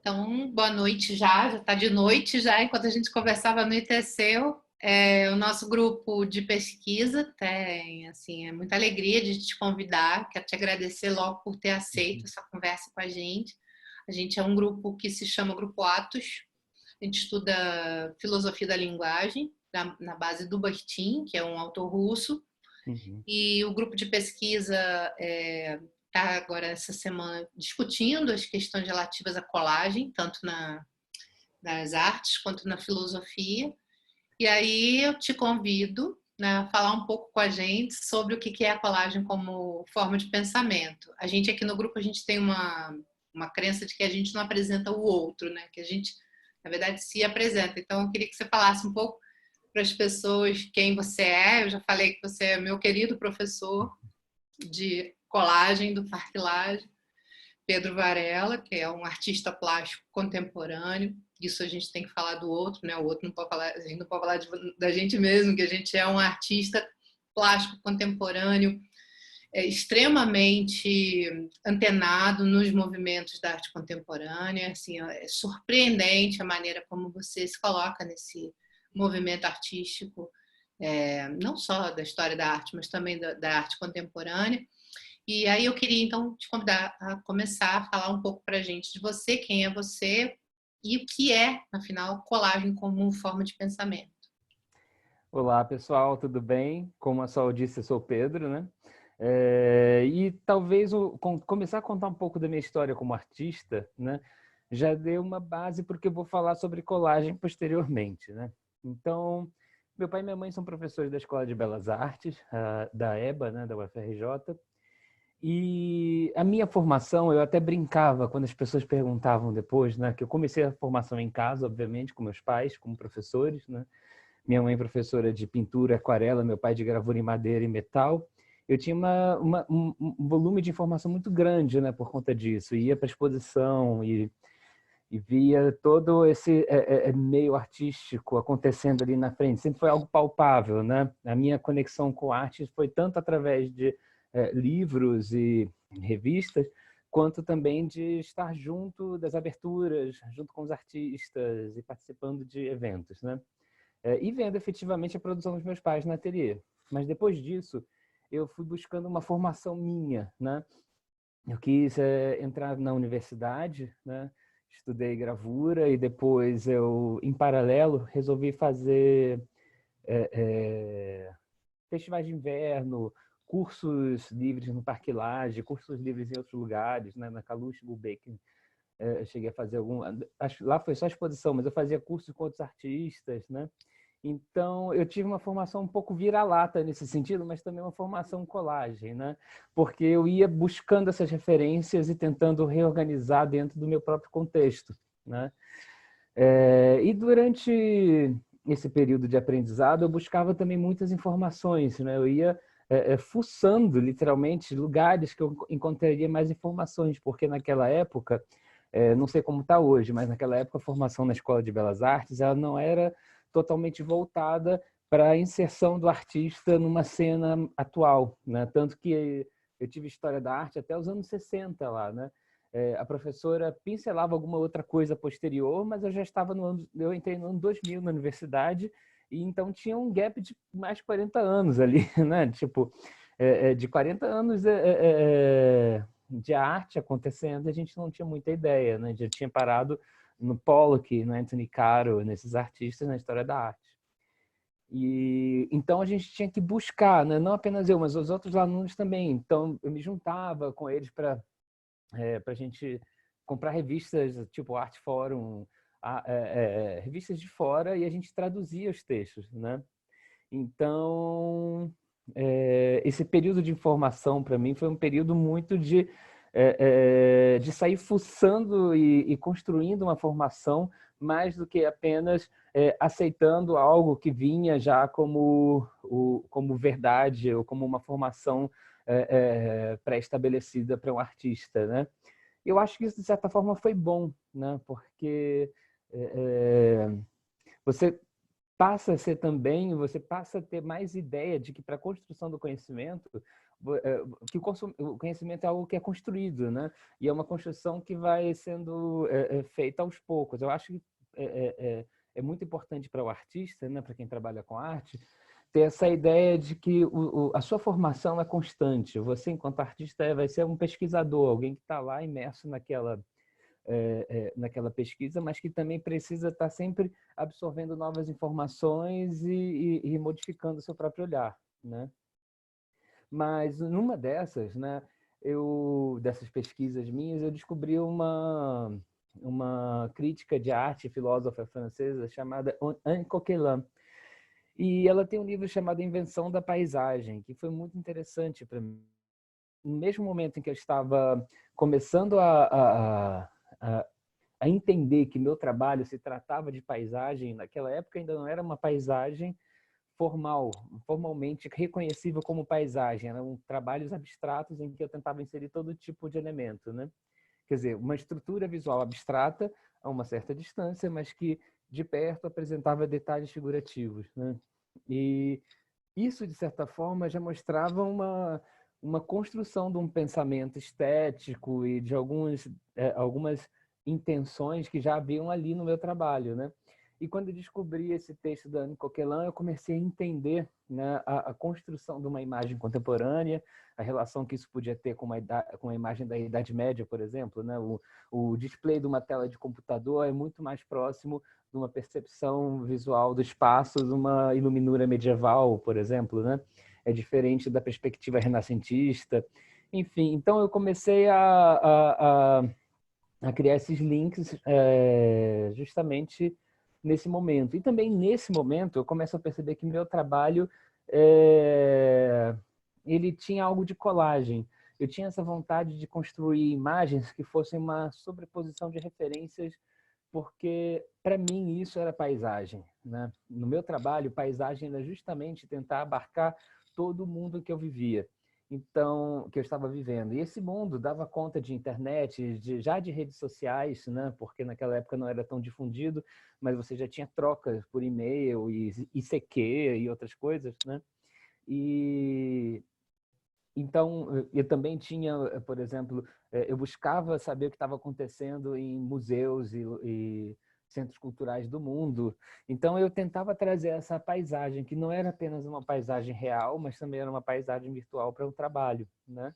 Então, boa noite já está de noite já, enquanto a gente conversava, anoiteceu. O nosso grupo de pesquisa tem, assim, é muita alegria de te convidar, quero te agradecer logo por ter aceito Uhum. essa conversa com a gente. A gente é um grupo que se chama Grupo Atos, a gente estuda filosofia da linguagem, na base do Bakhtin, que é um autor russo, Uhum. e o grupo de pesquisa está agora essa semana discutindo as questões relativas à colagem, tanto nas artes quanto na filosofia. E aí eu te convido, né, a falar um pouco com a gente sobre o que é a colagem como forma de pensamento. A gente aqui no grupo, a gente tem uma crença de que a gente não apresenta o outro, né? Que a gente, na verdade, se apresenta. Então, eu queria que você falasse um pouco para as pessoas quem você é. Eu já falei que você é meu querido professor de colagem do Parque Lage, Pedro Varela, que é um artista plástico contemporâneo. Isso a gente tem que falar do outro, né? O outro não pode falar, a gente não pode falar da gente mesmo, que a gente é um artista plástico contemporâneo, extremamente antenado nos movimentos da arte contemporânea. Assim, é surpreendente a maneira como você se coloca nesse movimento artístico, não só da história da arte, mas também da arte contemporânea. E aí eu queria, então, te convidar a começar a falar um pouco para a gente de você, quem é você e o que é, afinal, colagem como forma de pensamento. Olá, pessoal, tudo bem? Como a Sol disse, eu sou o Pedro, né? E talvez começar a contar um pouco da minha história como artista, né? Já deu uma base porque eu vou falar sobre colagem posteriormente, né? Então, meu pai e minha mãe são professores da Escola de Belas Artes, da EBA, né, da UFRJ. E a minha formação, eu até brincava quando as pessoas perguntavam depois, né? Que eu comecei a formação em casa, obviamente, com meus pais, como professores, né? Minha mãe professora de pintura, aquarela, meu pai de gravura em madeira e metal. Eu tinha um volume de informação muito grande, né, por conta disso. Ia para a exposição e via todo esse meio artístico acontecendo ali na frente. Sempre foi algo palpável, né? A minha conexão com a arte foi tanto através de livros e revistas, quanto também de estar junto das aberturas, junto com os artistas e participando de eventos, né? E vendo efetivamente a produção dos meus pais na ateliê. Mas depois disso, eu fui buscando uma formação minha, né? Eu quis entrar na universidade, né? Estudei gravura e depois eu, em paralelo, resolvi fazer festivais de inverno, cursos livres no Parque Lage, cursos livres em outros lugares, né? Na Calouste Gulbenkian. Eu cheguei a fazer algum... Lá foi só exposição, mas eu fazia cursos com outros artistas, né? Então, eu tive uma formação um pouco vira-lata nesse sentido, mas também uma formação colagem, né? Porque eu ia buscando essas referências e tentando reorganizar dentro do meu próprio contexto, né? E durante esse período de aprendizado, eu buscava também muitas informações, né? Eu ia fuçando, literalmente, lugares que eu encontraria mais informações, porque naquela época, não sei como está hoje, mas naquela época a formação na Escola de Belas Artes ela não era totalmente voltada para a inserção do artista numa cena atual, né? Tanto que eu tive história da arte até os anos 60 lá, né? A professora pincelava alguma outra coisa posterior, mas eu já estava eu entrei no ano 2000 na universidade e então tinha um gap de mais de 40 anos ali, né? Tipo, de 40 anos de arte acontecendo, a gente não tinha muita ideia, né? Já tinha parado no Pollock, no Anthony Caro, nesses artistas na história da arte. E então a gente tinha que buscar, né? Não apenas eu, mas os outros alunos também. Então eu me juntava com eles para a gente comprar revistas tipo Art Forum, revistas de fora, e a gente traduzia os textos, né? Então esse período de informação para mim foi um período muito de sair fuçando e construindo uma formação mais do que apenas aceitando algo que vinha já como verdade ou como uma formação pré-estabelecida para um artista, né? Eu acho que isso, de certa forma, foi bom, né? Porque você você passa a ter mais ideia de que para a construção do conhecimento que o conhecimento é algo que é construído, né? E é uma construção que vai sendo feita aos poucos. Eu acho que é muito importante para o artista, né? Para quem trabalha com arte, ter essa ideia de que a sua formação é constante. Você, enquanto artista, vai ser um pesquisador, alguém que está lá imerso naquela pesquisa, mas que também precisa estar sempre absorvendo novas informações e modificando o seu próprio olhar, né? Mas numa dessas, né, dessas pesquisas minhas, eu descobri uma crítica de arte filósofa francesa chamada Anne Coquelin. E ela tem um livro chamado Invenção da Paisagem, que foi muito interessante para mim. No mesmo momento em que eu estava começando a entender que meu trabalho se tratava de paisagem, naquela época ainda não era uma paisagem formalmente reconhecível como paisagem. Eram trabalhos abstratos em que eu tentava inserir todo tipo de elemento, né? Quer dizer, uma estrutura visual abstrata a uma certa distância, mas que de perto apresentava detalhes figurativos, né? E isso, de certa forma, já mostrava uma construção de um pensamento estético e de algumas intenções que já haviam ali no meu trabalho, né? E quando eu descobri esse texto da Anne Coquelin, eu comecei a entender, né, a construção de uma imagem contemporânea, a relação que isso podia ter com a imagem da Idade Média, por exemplo, né? O display de uma tela de computador é muito mais próximo de uma percepção visual do espaço, de uma iluminura medieval, por exemplo, né? É diferente da perspectiva renascentista. Enfim, então eu comecei a criar esses links justamente nesse momento. E também nesse momento eu começo a perceber que meu trabalho ele tinha algo de colagem. Eu tinha essa vontade de construir imagens que fossem uma sobreposição de referências, porque para mim isso era paisagem, né? No meu trabalho, paisagem era justamente tentar abarcar todo o mundo que eu vivia. Então, que eu estava vivendo. E esse mundo dava conta de internet, já de redes sociais, né? Porque naquela época não era tão difundido, mas você já tinha trocas por e-mail e ICQ e outras coisas, né? E então eu também tinha, por exemplo, eu buscava saber o que estava acontecendo em museus e centros culturais do mundo. Então eu tentava trazer essa paisagem, que não era apenas uma paisagem real, mas também era uma paisagem virtual para o trabalho, né?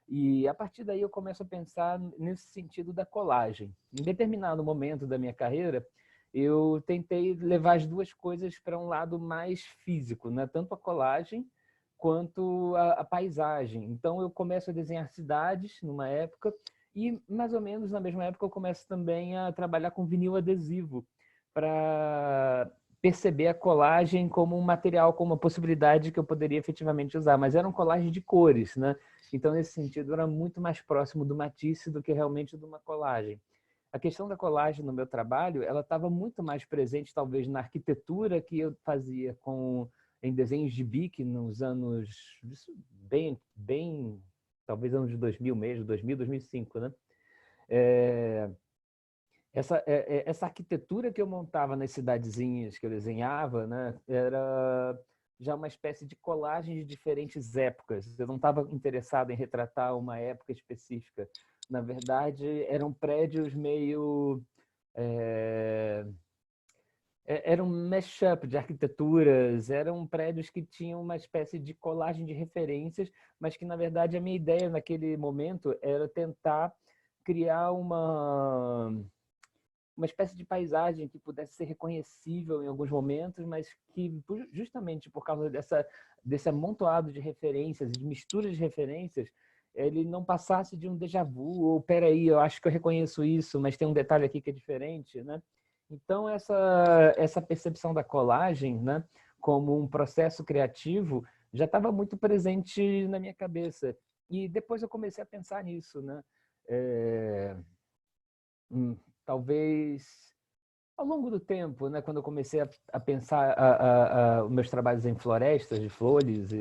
E a partir daí eu começo a pensar nesse sentido da colagem. Em determinado momento da minha carreira, eu tentei levar as duas coisas para um lado mais físico, né? Tanto a colagem quanto a paisagem. Então eu começo a desenhar cidades numa época e mais ou menos na mesma época eu começo também a trabalhar com vinil adesivo para perceber a colagem como um material, como uma possibilidade que eu poderia efetivamente usar, mas era uma colagem de cores, né? Então, nesse sentido, era muito mais próximo do Matisse do que realmente de uma colagem. A questão da colagem no meu trabalho, ela estava muito mais presente, talvez, na arquitetura que eu fazia em desenhos de bique nos anos, talvez anos de 2000 mesmo, 2000, 2005, né? Essa arquitetura que eu montava nas cidadezinhas que eu desenhava, né, era já uma espécie de colagem de diferentes épocas. Eu não estava interessado em retratar uma época específica. Na verdade, eram prédios meio... Era um mashup de arquiteturas, eram prédios que tinham uma espécie de colagem de referências, mas que, na verdade, a minha ideia naquele momento era tentar criar uma espécie de paisagem que pudesse ser reconhecível em alguns momentos, mas que justamente por causa desse amontoado de referências, de misturas de referências, ele não passasse de um déjà vu, ou peraí, eu acho que eu reconheço isso, mas tem um detalhe aqui que é diferente, né? Então, essa percepção da colagem, né, como um processo criativo, já estava muito presente na minha cabeça. E depois eu comecei a pensar nisso, né? Talvez ao longo do tempo, né, quando eu comecei a pensar os meus trabalhos em florestas de flores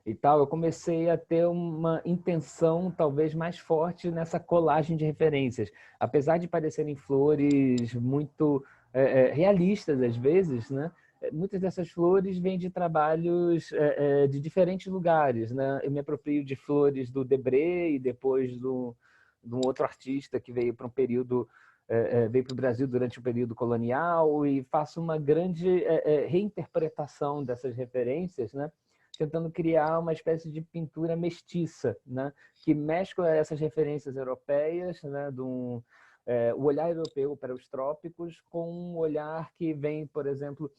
e tal, eu comecei a ter uma intenção talvez mais forte nessa colagem de referências. Apesar de parecerem flores muito realistas às vezes, né, muitas dessas flores vêm de trabalhos de diferentes lugares, né? Eu me aproprio de flores do Debré e depois de um outro artista que veio para um período, veio para o Brasil durante o período colonial, e faço uma grande reinterpretação dessas referências, né? Tentando criar uma espécie de pintura mestiça, né? Que mescla essas referências europeias, né? O olhar europeu para os trópicos com um olhar que vem, por exemplo,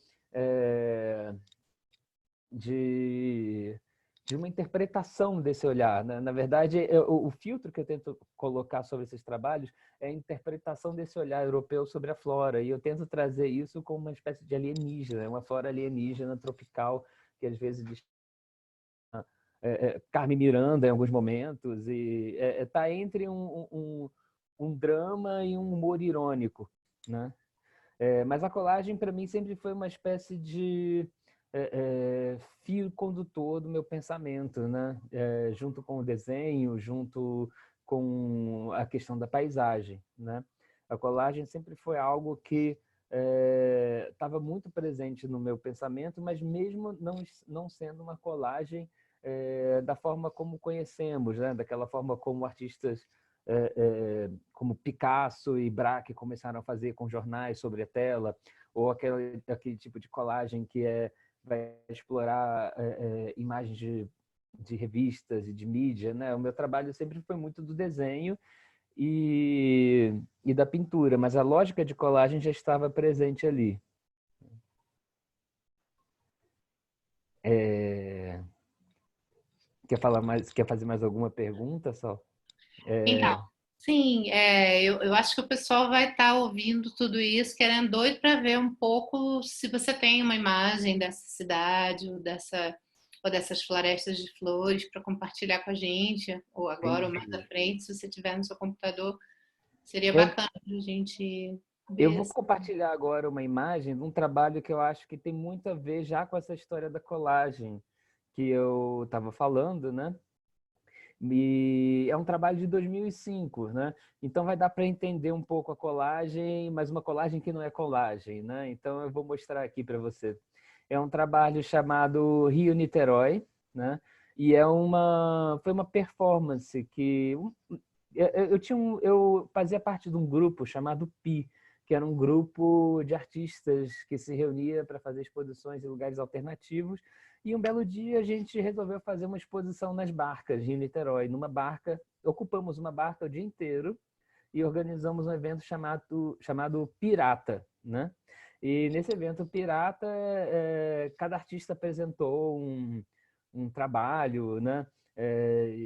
de uma interpretação desse olhar, né? Na verdade, o filtro que eu tento colocar sobre esses trabalhos é a interpretação desse olhar europeu sobre a flora, e eu tento trazer isso como uma espécie de alienígena, uma flora alienígena tropical, que às vezes Carmen Miranda em alguns momentos, e está entre um drama e um humor irônico, né? Mas a colagem, para mim, sempre foi uma espécie de fio condutor do meu pensamento, né? Junto com o desenho, junto com a questão da paisagem, né? A colagem sempre foi algo que estava muito presente no meu pensamento, mas mesmo não sendo uma colagem da forma como conhecemos, né? Daquela forma como artistas como Picasso e Braque começaram a fazer com jornais sobre a tela, ou aquele tipo de colagem que vai explorar imagens de revistas e de mídia, né? O meu trabalho sempre foi muito do desenho e da pintura, mas a lógica de colagem já estava presente ali. Quer falar mais? Quer fazer mais alguma pergunta, Sol? Então, sim, eu acho que o pessoal vai estar ouvindo tudo isso, querendo doido para ver um pouco se você tem uma imagem dessa cidade ou dessas florestas de flores para compartilhar com a gente, ou agora ou mais à Entendi. frente, se você tiver no seu computador, seria Eu, bacana para a gente eu ver. vou compartilhar agora uma imagem de um trabalho que eu acho que tem muito a ver já com essa história da colagem que eu estava falando, né? E é um trabalho de 2005, né? Então vai dar para entender um pouco a colagem, mas uma colagem que não é colagem, né? Então eu vou mostrar aqui para você. É um trabalho chamado Rio-Niterói, né? E foi uma performance que eu fazia parte de um grupo chamado Pi, que era um grupo de artistas que se reunia para fazer exposições em lugares alternativos. E um belo dia a gente resolveu fazer uma exposição nas barcas em Niterói. Numa barca, ocupamos uma barca o dia inteiro e organizamos um evento chamado Pirata, né? E nesse evento Pirata, cada artista apresentou um trabalho, né?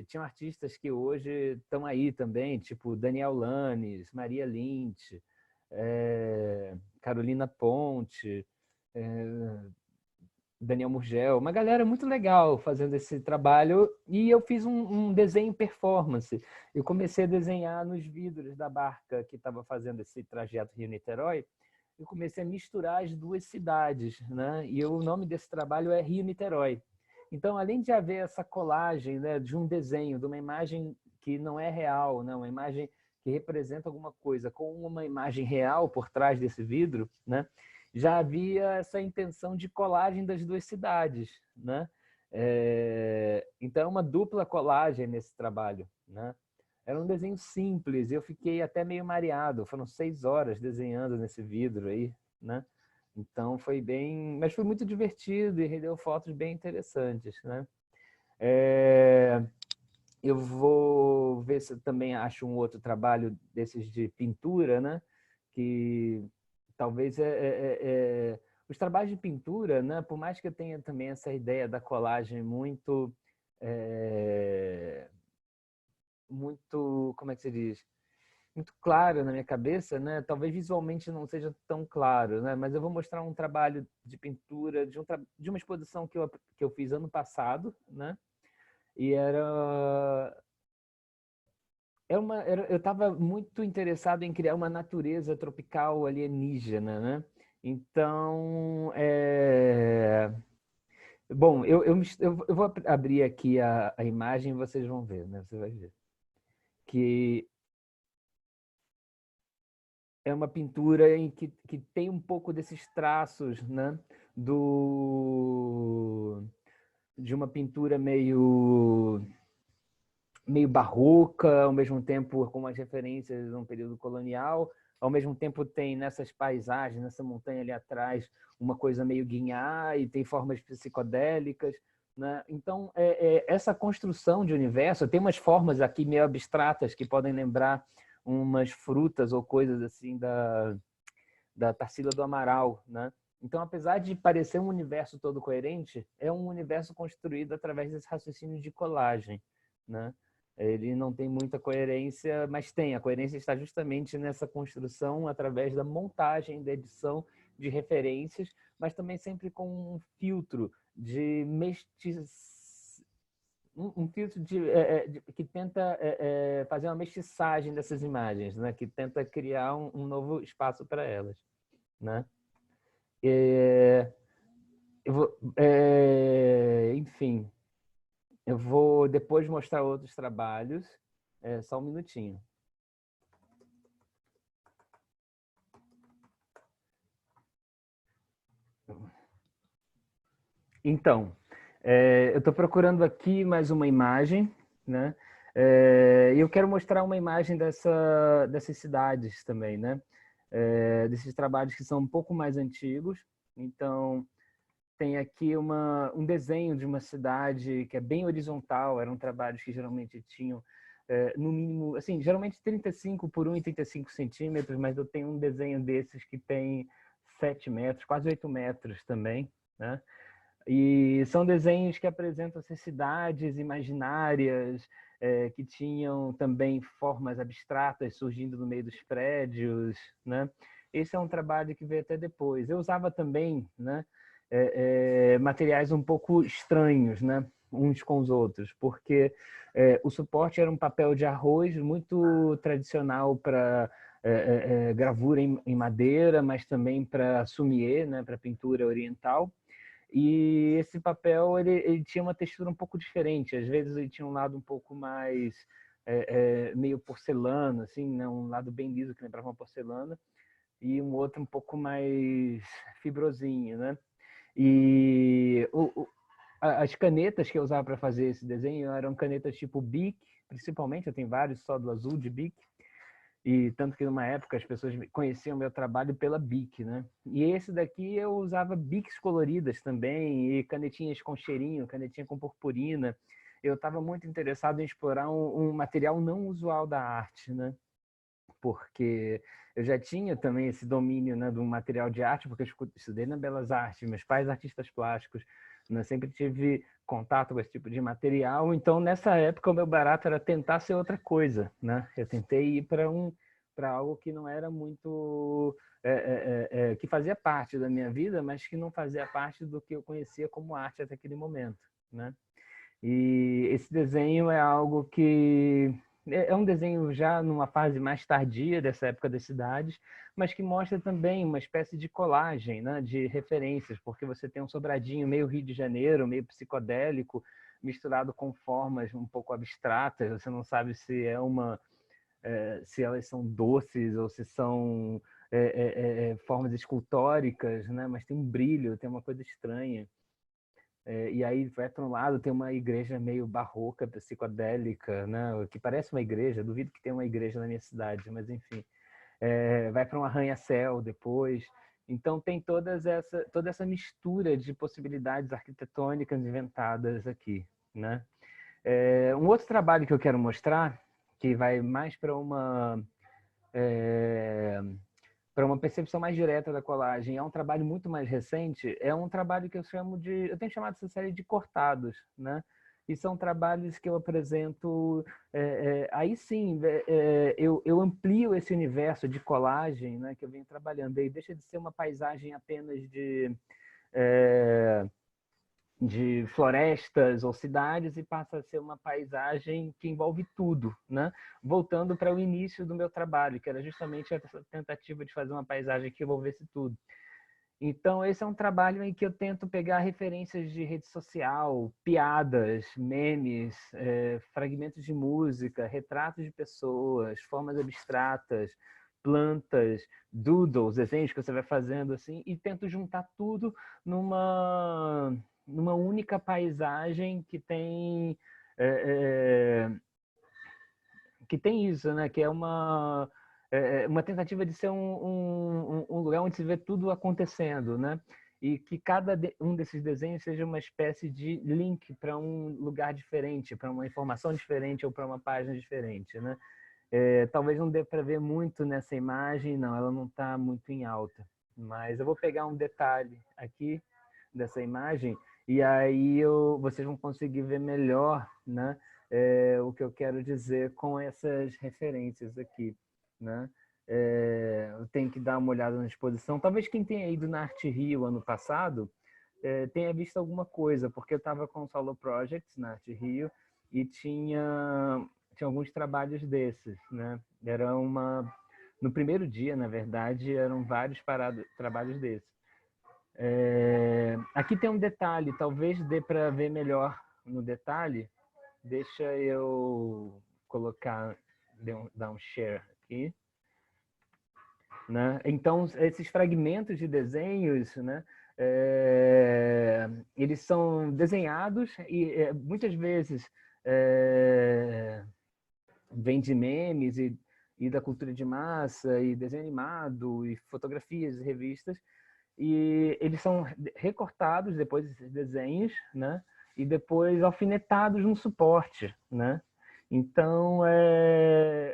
Tinham artistas que hoje estão aí também, tipo Daniel Lanes, Maria Lynch, Carolina Ponte, Daniel Murgel, uma galera muito legal fazendo esse trabalho, e eu fiz um desenho performance. Eu comecei a desenhar nos vidros da barca que estava fazendo esse trajeto Rio-Niterói, eu comecei a misturar as duas cidades, né? E o nome desse trabalho é Rio-Niterói. Então, além de haver essa colagem, né, de um desenho, de uma imagem que não é real, né, uma imagem que representa alguma coisa, com uma imagem real por trás desse vidro, né? Já havia essa intenção de colagem das duas cidades, né? Então, é uma dupla colagem nesse trabalho, né? Era um desenho simples, eu fiquei até meio mareado, foram 6 horas desenhando nesse vidro aí, né? Então foi bem, mas foi muito divertido e rendeu fotos bem interessantes, né? Eu vou ver se eu também acho um outro trabalho desses de pintura, né? Que talvez os trabalhos de pintura, né? Por mais que eu tenha também essa ideia da colagem muito, como é que se diz? Muito claro na minha cabeça, né? Talvez visualmente não seja tão claro, né? Mas eu vou mostrar um trabalho de pintura de uma exposição que eu fiz ano passado, né? E eu estava muito interessado em criar uma natureza tropical alienígena, né? Então, bom, eu vou abrir aqui a imagem e vocês vão ver, né? Você vai ver que é uma pintura que tem um pouco desses traços, né? de uma pintura meio barroca, ao mesmo tempo com umas referências de um período colonial. Ao mesmo tempo tem nessas paisagens, nessa montanha ali atrás, uma coisa meio guinhá e tem formas psicodélicas, né? Então, essa construção de universo, tem umas formas aqui meio abstratas que podem lembrar umas frutas ou coisas assim da Tarsila do Amaral, né? Então, apesar de parecer um universo todo coerente, é um universo construído através desse raciocínio de colagem, né? Ele não tem muita coerência, mas tem. A coerência está justamente nessa construção através da montagem, da edição de referências, mas também sempre com um filtro de um filtro que tenta fazer uma mestiçagem dessas imagens, né? Que tenta criar um novo espaço para elas, né? Enfim, eu vou depois mostrar outros trabalhos. Só um minutinho. Então, eu estou procurando aqui mais uma imagem, né? E eu quero mostrar uma imagem dessas cidades também, né? Desses trabalhos que são um pouco mais antigos. Então, tem aqui um desenho de uma cidade que é bem horizontal. Eram trabalhos que geralmente tinham, no mínimo, assim, geralmente 35 por 1,35 centímetros, mas eu tenho um desenho desses que tem 7 metros, quase 8 metros também, né? E são desenhos que apresentam essas cidades imaginárias, que tinham também formas abstratas surgindo no meio dos prédios, né? Esse é um trabalho que veio até depois. Eu usava também, né, materiais um pouco estranhos, né, uns com os outros, porque o suporte era um papel de arroz muito tradicional para gravura em madeira, mas também para sumier, né, para pintura oriental. E esse papel ele tinha uma textura um pouco diferente. Às vezes ele tinha um lado um pouco mais meio porcelana, assim, né? Um lado bem liso que lembrava uma porcelana, e um outro um pouco mais fibrosinho, né? E as canetas que eu usava para fazer esse desenho eram canetas tipo Bic, principalmente. Eu tenho vários só do azul de Bic. E tanto que numa época as pessoas conheciam meu trabalho pela Bic, né? E esse daqui eu usava Bics coloridas também, e canetinhas com cheirinho, canetinha com purpurina. Eu estava muito interessado em explorar um material não usual da arte, né? Porque eu já tinha também esse domínio, né, do material de arte, porque eu estudei na Belas Artes, meus pais artistas plásticos, né? Sempre tive contato com esse tipo de material. Então, nessa época, o meu barato era tentar ser outra coisa, né? Eu tentei ir para algo que não era muito que fazia parte da minha vida, mas que não fazia parte do que eu conhecia como arte até aquele momento, né? E esse desenho é algo que é um desenho já numa fase mais tardia dessa época das cidades, mas que mostra também uma espécie de colagem, né, de referências, porque você tem um Sobradinho meio Rio de Janeiro, meio psicodélico, misturado com formas um pouco abstratas. Você não sabe se elas são doces ou se são formas escultóricas, né, mas tem um brilho, tem uma coisa estranha. E aí vai para um lado, tem uma igreja meio barroca, psicodélica, né? Que parece uma igreja. Duvido que tenha uma igreja na minha cidade, mas enfim. Vai para um arranha-céu depois. Então tem toda essa mistura de possibilidades arquitetônicas inventadas aqui, né? Um outro trabalho que eu quero mostrar, que vai mais para uma percepção mais direta da colagem, é um trabalho muito mais recente. É um trabalho que eu tenho chamado essa série de cortados, né? E são trabalhos que eu apresento, aí sim, eu amplio esse universo de colagem, né, que eu venho trabalhando. Aí deixa de ser uma paisagem apenas de florestas ou cidades e passa a ser uma paisagem que envolve tudo, né? Voltando para o início do meu trabalho, que era justamente essa tentativa de fazer uma paisagem que envolvesse tudo. Então, esse é um trabalho em que eu tento pegar referências de rede social, piadas, memes, fragmentos de música, retratos de pessoas, formas abstratas, plantas, doodles, desenhos que você vai fazendo assim, e tento juntar tudo numa única paisagem que tem isso, né? Que é uma tentativa de ser um lugar onde se vê tudo acontecendo, né? E que cada um desses desenhos seja uma espécie de link para um lugar diferente, para uma informação diferente ou para uma página diferente, né? Talvez não dê para ver muito nessa imagem, não, ela não está muito em alta. Mas eu vou pegar um detalhe aqui dessa imagem e aí vocês vão conseguir ver melhor, né? O que eu quero dizer com essas referências aqui, né? Eu tenho que dar uma olhada na exposição. Talvez quem tenha ido na Arte Rio ano passado tenha visto alguma coisa, porque eu estava com o Solo Projects na Arte Rio e tinha alguns trabalhos desses, né? No primeiro dia, na verdade, eram vários trabalhos desses. Aqui tem um detalhe, talvez dê para ver melhor no detalhe. Deixa eu dar um share aqui. Né? Então, esses fragmentos de desenhos, né? Eles são desenhados e muitas vezes vem de memes e da cultura de massa e desenho animado e fotografias e revistas, e eles são recortados depois desses desenhos, né? E depois alfinetados no suporte, né? Então,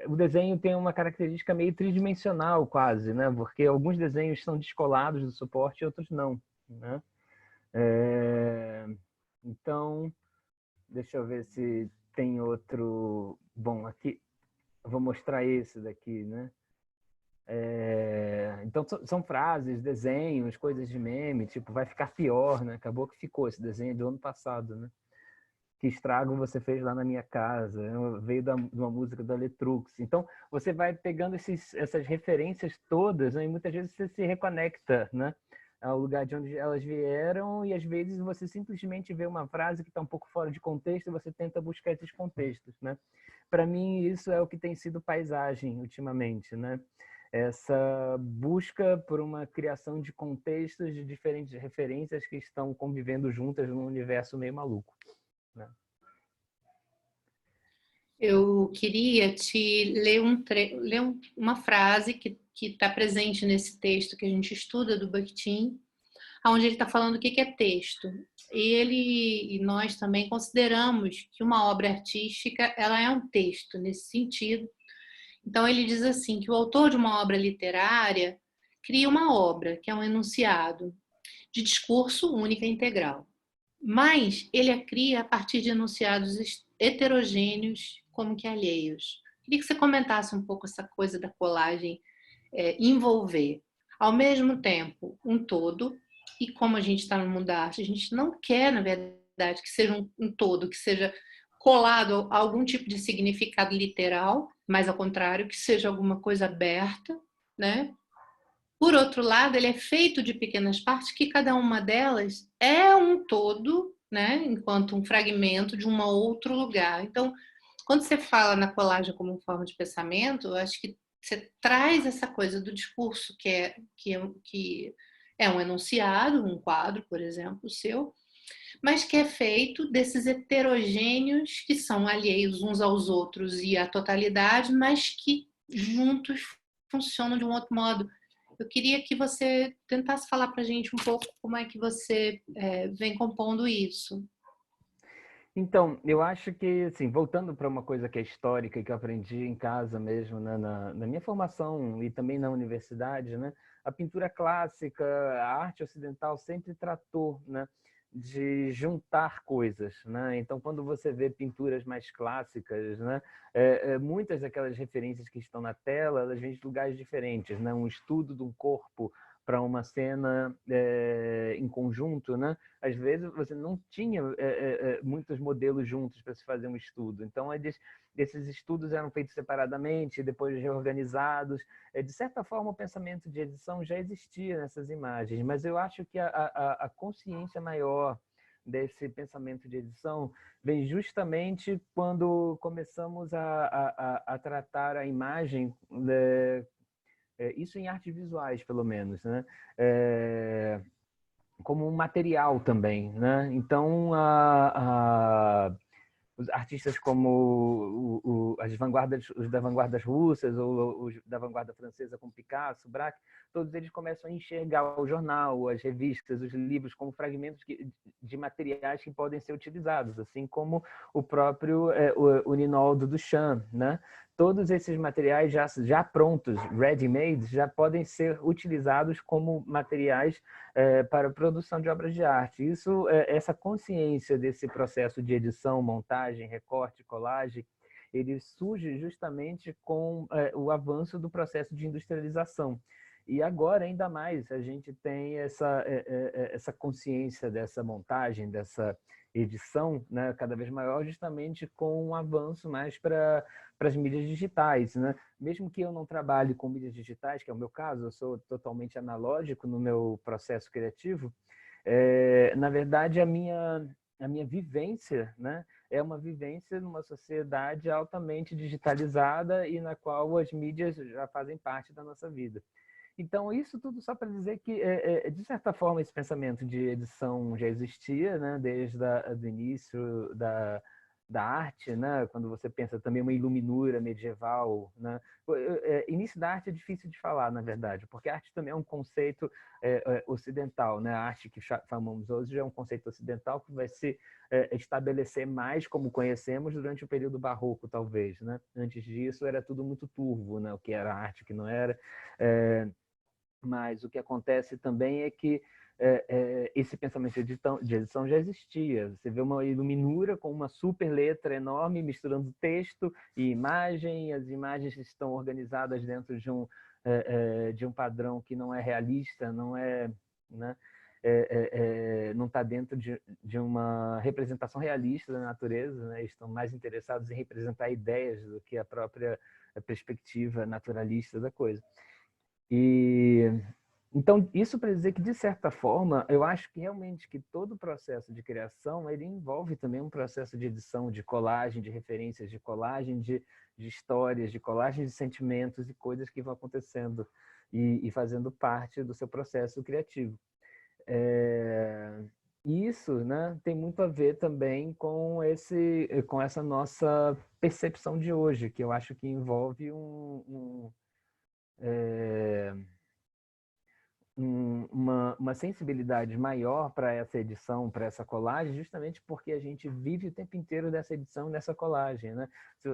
o desenho tem uma característica meio tridimensional quase, né? Porque alguns desenhos são descolados do suporte e outros não, né? Então, deixa eu ver se tem outro... Bom, aqui eu vou mostrar esse daqui, né? Então, são frases, desenhos, coisas de meme, tipo, vai ficar pior, né? Acabou que ficou esse desenho do ano passado, né? Que estrago você fez lá na minha casa, veio de uma música da Letrux. Então, você vai pegando essas referências todas, né? E muitas vezes você se reconecta, né? Ao lugar de onde elas vieram, e às vezes você simplesmente vê uma frase que está um pouco fora de contexto e você tenta buscar esses contextos, né? Para mim, isso é o que tem sido paisagem ultimamente, né? Essa busca por uma criação de contextos de diferentes referências que estão convivendo juntas num universo meio maluco, né? Eu queria te ler, uma frase que está presente nesse texto que a gente estuda do Bakhtin, onde ele está falando o que é texto. Ele e nós também consideramos que uma obra artística ela é um texto nesse sentido. Então ele diz assim que o autor de uma obra literária cria uma obra que é um enunciado de discurso única e integral, mas ele a cria a partir de enunciados heterogêneos como que alheios. Queria que você comentasse um pouco essa coisa da colagem envolver, ao mesmo tempo, um todo, e como a gente está no mundo da arte, a gente não quer, na verdade, que seja um todo, que seja colado a algum tipo de significado literal, mas ao contrário, que seja alguma coisa aberta, né? Por outro lado, ele é feito de pequenas partes que cada uma delas é um todo, né? Enquanto um fragmento de um outro lugar. Então, quando você fala na colagem como forma de pensamento, eu acho que você traz essa coisa do discurso que é um enunciado, um quadro, por exemplo, seu, mas que é feito desses heterogêneos que são alheios uns aos outros e à totalidade, mas que juntos funcionam de um outro modo. Eu queria que você tentasse falar para a gente um pouco como é que você vem compondo isso. Então, eu acho que, assim, voltando para uma coisa que é histórica, que eu aprendi em casa mesmo, né, na minha formação e também na universidade, né, a pintura clássica, a arte ocidental sempre tratou, né, de juntar coisas, né? Então, quando você vê pinturas mais clássicas, né, muitas daquelas referências que estão na tela, elas vêm de lugares diferentes, né? Um estudo de um corpo para uma cena em conjunto, né? Às vezes você não tinha muitos modelos juntos para se fazer um estudo. Então, esses estudos eram feitos separadamente, depois reorganizados. De certa forma, o pensamento de edição já existia nessas imagens, mas eu acho que a consciência maior desse pensamento de edição vem justamente quando começamos a tratar a imagem isso em artes visuais, pelo menos, né? Como um material também, né? Então, os artistas como as vanguardas, os da vanguardas russas ou os da vanguarda francesa, como Picasso, Braque, todos eles começam a enxergar o jornal, as revistas, os livros como fragmentos de materiais que podem ser utilizados, assim como o próprio o Ninol do Duchamp, né? Todos esses materiais já prontos, ready-made, já podem ser utilizados como materiais para a produção de obras de arte. Isso, essa consciência desse processo de edição, montagem, recorte, colagem, ele surge justamente com o avanço do processo de industrialização. E agora, ainda mais, a gente tem essa consciência dessa montagem, dessa edição, né, cada vez maior, justamente com um avanço mais para as mídias digitais, né? Mesmo que eu não trabalhe com mídias digitais, que é o meu caso, eu sou totalmente analógico no meu processo criativo, na verdade, a minha vivência, né, é uma vivência numa sociedade altamente digitalizada e na qual as mídias já fazem parte da nossa vida. Então, isso tudo só para dizer que, de certa forma, esse pensamento de edição já existia, né, desde o início da arte, né, quando você pensa também uma iluminura medieval. Né? Início da arte é difícil de falar, na verdade, porque a arte também é um conceito ocidental. Né? A arte que chamamos hoje é um conceito ocidental que vai se estabelecer mais como conhecemos durante o período barroco, talvez. Né? Antes disso, era tudo muito turvo, né? O que era arte, o que não era. Mas o que acontece também é que esse pensamento de edição já existia. Você vê uma iluminura com uma super letra enorme misturando texto e imagem, e as imagens estão organizadas dentro de um padrão que não é realista, não é, né? Não está dentro de uma representação realista da natureza, né? Estão mais interessados em representar ideias do que a própria perspectiva naturalista da coisa. E então, isso para dizer que, de certa forma, eu acho que realmente que todo o processo de criação, ele envolve também um processo de edição, de colagem, de referências, de colagem de histórias, de colagem de sentimentos e coisas que vão acontecendo e fazendo parte do seu processo criativo. Isso, né, tem muito a ver também com essa nossa percepção de hoje, que eu acho que envolve uma sensibilidade maior para essa edição, para essa colagem, justamente porque a gente vive o tempo inteiro dessa edição, dessa colagem. Né?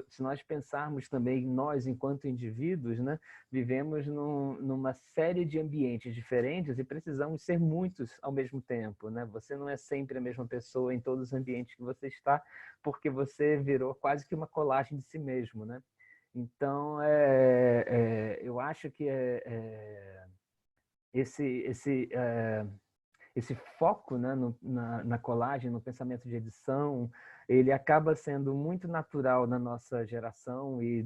Se nós pensarmos também, nós, enquanto indivíduos, né, vivemos numa série de ambientes diferentes e precisamos ser muitos ao mesmo tempo. Né? Você não é sempre a mesma pessoa em todos os ambientes que você está, porque você virou quase que uma colagem de si mesmo. Né? Então, eu acho que esse foco, né, na colagem, no pensamento de edição, ele acaba sendo muito natural na nossa geração e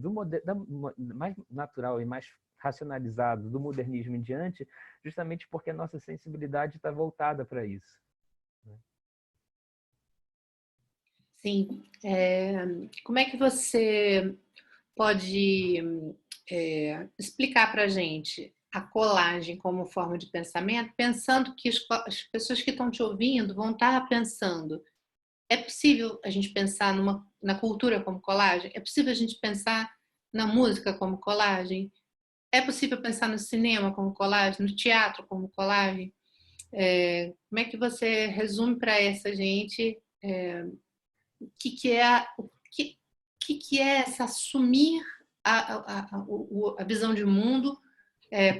mais natural e mais racionalizado do modernismo em diante, justamente porque a nossa sensibilidade está voltada para isso. Sim. Como é que você pode explicar para a gente a colagem como forma de pensamento, pensando que as pessoas que estão te ouvindo vão estar pensando: é possível a gente pensar na cultura como colagem? É possível a gente pensar na música como colagem? É possível pensar no cinema como colagem, no teatro como colagem? Como é que você resume para essa gente que é essa assumir a visão de mundo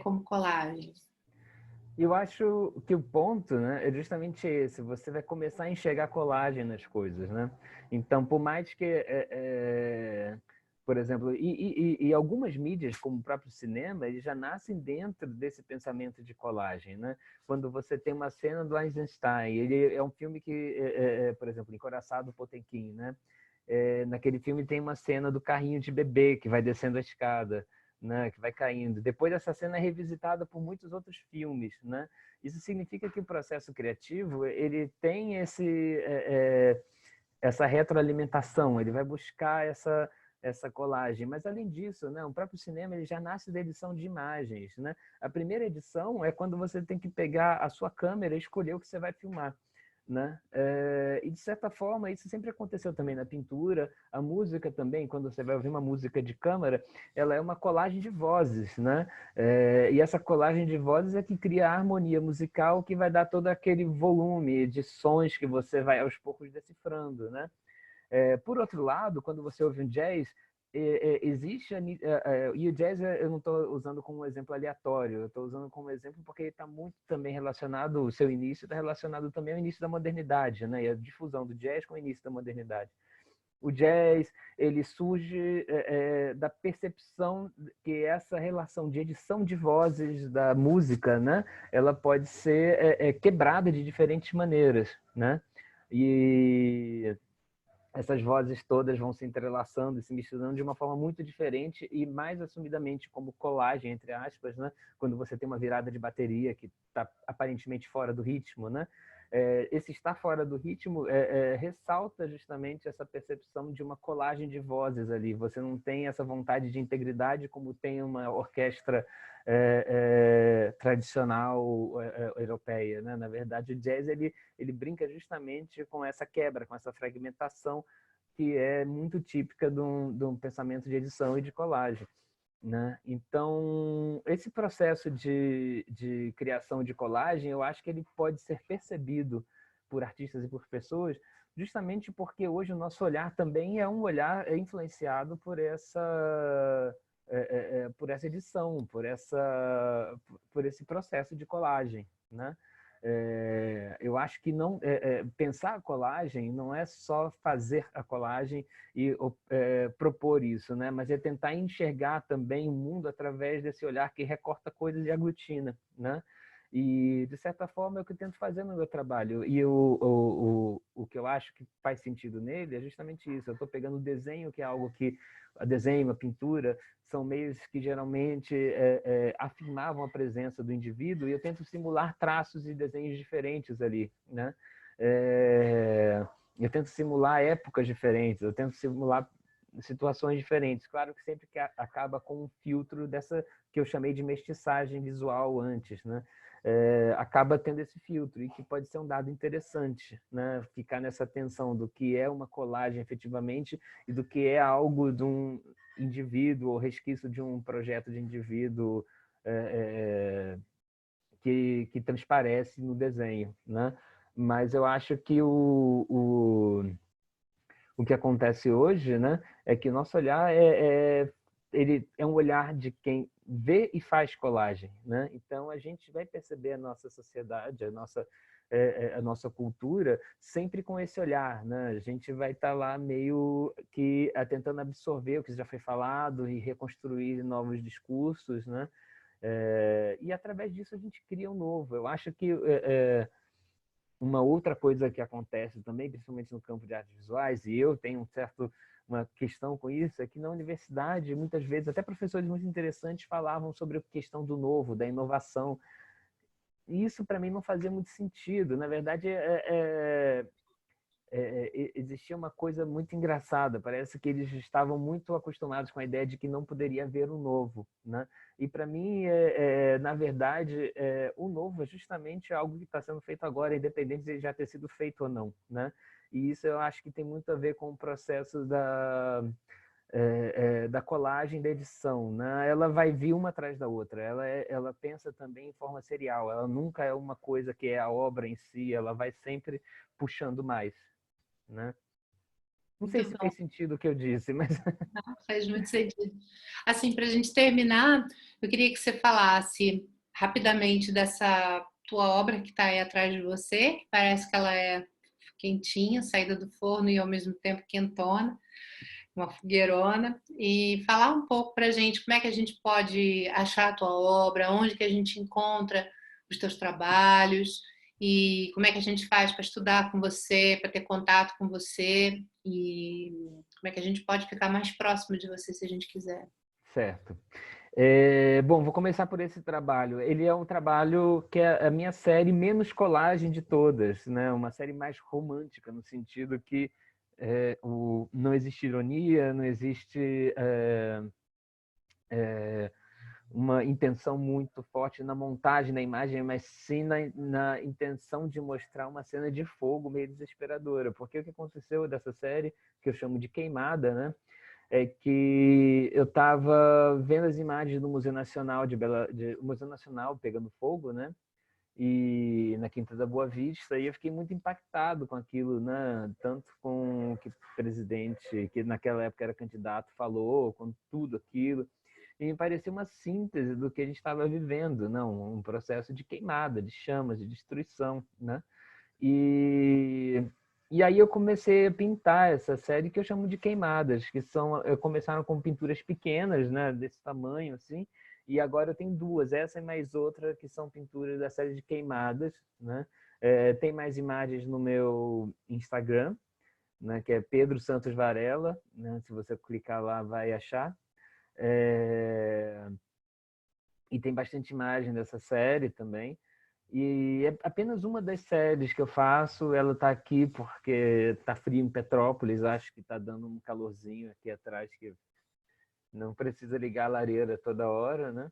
como colagem? Eu acho que o ponto, né, é justamente esse. Você vai começar a enxergar colagem nas coisas, né? Então, por mais que, por exemplo, e algumas mídias, como o próprio cinema, eles já nascem dentro desse pensamento de colagem, né? Quando você tem uma cena do Eisenstein, ele é um filme que, por exemplo, Encoraçado Potemkin, né? Naquele filme tem uma cena do carrinho de bebê que vai descendo a escada. Né, que vai caindo. Depois essa cena é revisitada por muitos outros filmes, né? Isso significa que o processo criativo ele tem essa retroalimentação, ele vai buscar essa colagem. Mas, além disso, né, o próprio cinema ele já nasce da edição de imagens, né? A primeira edição é quando você tem que pegar a sua câmera e escolher o que você vai filmar, né? E, de certa forma, isso sempre aconteceu também na pintura. A música também, quando você vai ouvir uma música de câmara, ela é uma colagem de vozes, né? E essa colagem de vozes é que cria a harmonia musical que vai dar todo aquele volume de sons que você vai aos poucos decifrando, né? Por outro lado, quando você ouve um jazz, existe... E o jazz eu não estou usando como um exemplo aleatório, eu estou usando como exemplo porque ele está muito também relacionado, o seu início está relacionado também ao início da modernidade, né? E a difusão do jazz com o início da modernidade. O jazz, ele surge da percepção que essa relação de edição de vozes da música, né? Ela pode ser quebrada de diferentes maneiras, né? E essas vozes todas vão se entrelaçando e se misturando de uma forma muito diferente e mais assumidamente como colagem, entre aspas, né? Quando você tem uma virada de bateria que está aparentemente fora do ritmo, né? Esse estar fora do ritmo ressalta justamente essa percepção de uma colagem de vozes ali. Você não tem essa vontade de integridade como tem uma orquestra tradicional europeia, né? Na verdade, o jazz ele brinca justamente com essa quebra, com essa fragmentação que é muito típica de um pensamento de edição e de colagem, né? Então, esse processo de criação de colagem, eu acho que ele pode ser percebido por artistas e por pessoas justamente porque hoje o nosso olhar também é um olhar influenciado por essa edição, por esse processo de colagem, né? Eu acho que não pensar a colagem não é só fazer a colagem e propor isso, né? Mas é tentar enxergar também o mundo através desse olhar que recorta coisas e aglutina, né? E, de certa forma, é o que eu tento fazer no meu trabalho. E o que eu acho que faz sentido nele é justamente isso. Eu estou pegando o desenho, que é algo que... A desenho, a pintura, são meios que geralmente afirmavam a presença do indivíduo e eu tento simular traços e desenhos diferentes ali, né? Eu tento simular épocas diferentes, eu tento simular situações diferentes. Claro que sempre que acaba com um filtro dessa que eu chamei de mestiçagem visual antes, né? Acaba tendo esse filtro e que pode ser um dado interessante, né? Ficar nessa tensão do que é uma colagem efetivamente e do que é algo de um indivíduo ou resquício de um projeto de indivíduo que transparece no desenho, né? Mas eu acho que o que acontece hoje, né, é que o nosso olhar ele é um olhar de quem vê e faz colagem, né? Então a gente vai perceber a nossa sociedade, a nossa cultura sempre com esse olhar, né? A gente vai estar lá meio que tentando absorver o que já foi falado e reconstruir novos discursos, né? E através disso a gente cria um novo. Eu acho que uma outra coisa que acontece também, principalmente no campo de artes visuais, e eu tenho uma questão com isso, é que na universidade, muitas vezes, até professores muito interessantes falavam sobre a questão do novo, da inovação. E isso, para mim, não fazia muito sentido. Na verdade, existia uma coisa muito engraçada. Parece que eles estavam muito acostumados com a ideia de que não poderia haver um novo, né? E para mim, na verdade, o novo é justamente algo que está sendo feito agora, independente de já ter sido feito ou não, né? E isso eu acho que tem muito a ver com o processo da colagem, da edição, né? Ela vai vir uma atrás da outra. Ela pensa também em forma serial. Ela nunca é uma coisa que é a obra em si. Ela vai sempre puxando mais, né? Não sei Muito se bom, fez sentido o que eu disse, mas... faz muito sentido. Assim, para a gente terminar, eu queria que você falasse rapidamente dessa tua obra que está aí atrás de você, que parece que ela é quentinha, saída do forno e ao mesmo tempo quentona, uma fogueirona, e falar um pouco para a gente como é que a gente pode achar a tua obra, onde que a gente encontra os teus trabalhos e como é que a gente faz para estudar com você, para ter contato com você e como é que a gente pode ficar mais próximo de você se a gente quiser. Certo. Bom, vou começar por esse trabalho. Ele é um trabalho que é a minha série menos colagem de todas, né? Uma série mais romântica, no sentido que não existe ironia, não existe uma intenção muito forte na montagem da imagem, mas sim na intenção de mostrar uma cena de fogo meio desesperadora. Porque o que aconteceu dessa série, que eu chamo de Queimada, né? É que eu estava vendo as imagens do Museu Nacional o Museu Nacional pegando fogo, né? E na Quinta da Boa Vista, e eu fiquei muito impactado com aquilo, né? Tanto com o que o presidente, que naquela época era candidato, falou, com tudo aquilo. E me pareceu uma síntese do que a gente estava vivendo, não? Um processo de queimada, de chamas, de destruição, né? E aí eu comecei a pintar essa série que eu chamo de queimadas, que começaram com pinturas pequenas, né, desse tamanho assim, e agora eu tenho duas, essa e mais outra que são pinturas da série de queimadas, né? Tem mais imagens no meu Instagram, né, que é Pedro Santos Varela, né? Se você clicar lá vai achar. E tem bastante imagem dessa série também. E é apenas uma das séries que eu faço. Ela está aqui porque está frio em Petrópolis. Acho que está dando um calorzinho aqui atrás que não precisa ligar a lareira toda hora, né?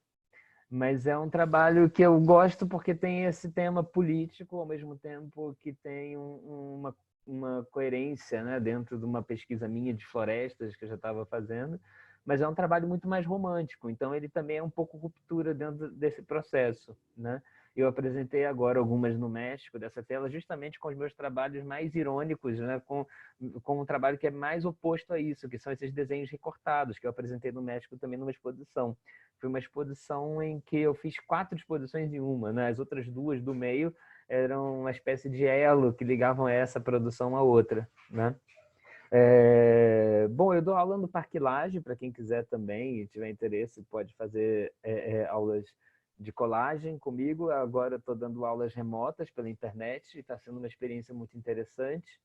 Mas é um trabalho que eu gosto porque tem esse tema político, ao mesmo tempo que tem uma coerência, né, dentro de uma pesquisa minha de florestas que eu já estava fazendo. Mas é um trabalho muito mais romântico, então ele também é um pouco ruptura dentro desse processo, né? Eu apresentei agora algumas no México dessa tela, justamente com os meus trabalhos mais irônicos, né? Com um trabalho que é mais oposto a isso, que são esses desenhos recortados, que eu apresentei no México também numa exposição. Foi uma exposição em que eu fiz 4 exposições em uma, né? As outras 2 do meio eram uma espécie de elo que ligavam essa produção à outra, né? Bom, eu dou aula no Parque Lage, para quem quiser também e tiver interesse, pode fazer aulas de colagem comigo. Agora estou dando aulas remotas pela internet e está sendo uma experiência muito interessante,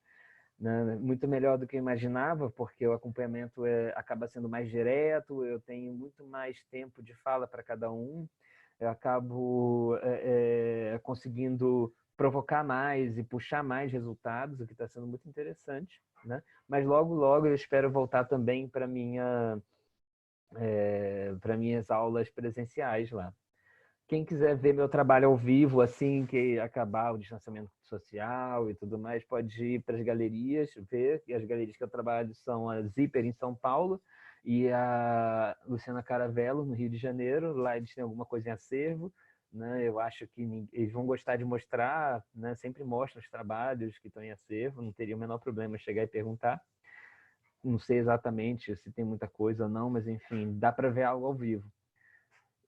né? Muito melhor do que eu imaginava, porque o acompanhamento acaba sendo mais direto, eu tenho muito mais tempo de fala para cada um, eu acabo conseguindo provocar mais e puxar mais resultados, o que está sendo muito interessante, né? Mas logo, logo eu espero voltar também para minhas aulas presenciais lá. Quem quiser ver meu trabalho ao vivo, assim que acabar o distanciamento social e tudo mais, pode ir para as galerias ver. E as galerias que eu trabalho são a Zíper, em São Paulo, e a Luciana Caravello, no Rio de Janeiro. Lá eles têm alguma coisa em acervo, né? Eu acho que eles vão gostar de mostrar, né? Sempre mostram os trabalhos que estão em acervo, não teria o menor problema chegar e perguntar. Não sei exatamente se tem muita coisa ou não, mas enfim, dá para ver algo ao vivo.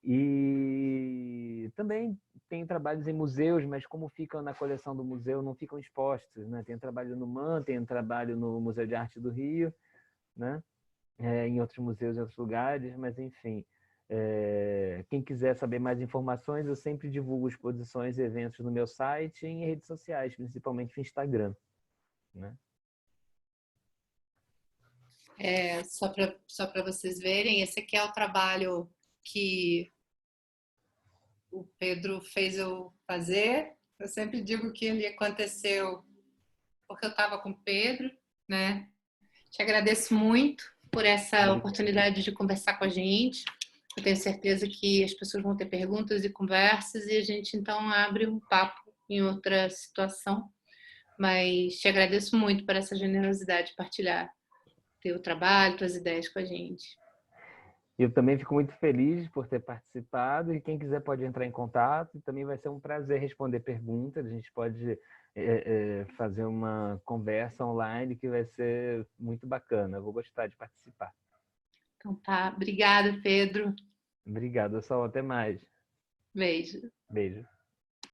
E também tem trabalhos em museus, mas como ficam na coleção do museu, não ficam expostos, né? Tem trabalho no MAN, tem trabalho no Museu de Arte do Rio, né? Em outros museus, em outros lugares, mas enfim. Quem quiser saber mais informações, eu sempre divulgo exposições e eventos no meu site e em redes sociais, principalmente no Instagram, né? Só para vocês verem, esse aqui é o trabalho que o Pedro fez eu fazer. Eu sempre digo que ele aconteceu porque eu estava com o Pedro, né? Te agradeço muito por essa oportunidade de conversar com a gente. Eu tenho certeza que as pessoas vão ter perguntas e conversas e a gente então abre um papo em outra situação. Mas te agradeço muito por essa generosidade de partilhar teu trabalho, tuas ideias com a gente. Eu também fico muito feliz por ter participado e quem quiser pode entrar em contato. Também vai ser um prazer responder perguntas. A gente pode fazer uma conversa online que vai ser muito bacana. Eu vou gostar de participar. Então tá, obrigada, Pedro. Obrigado, Sol. Até mais. Beijo. Beijo.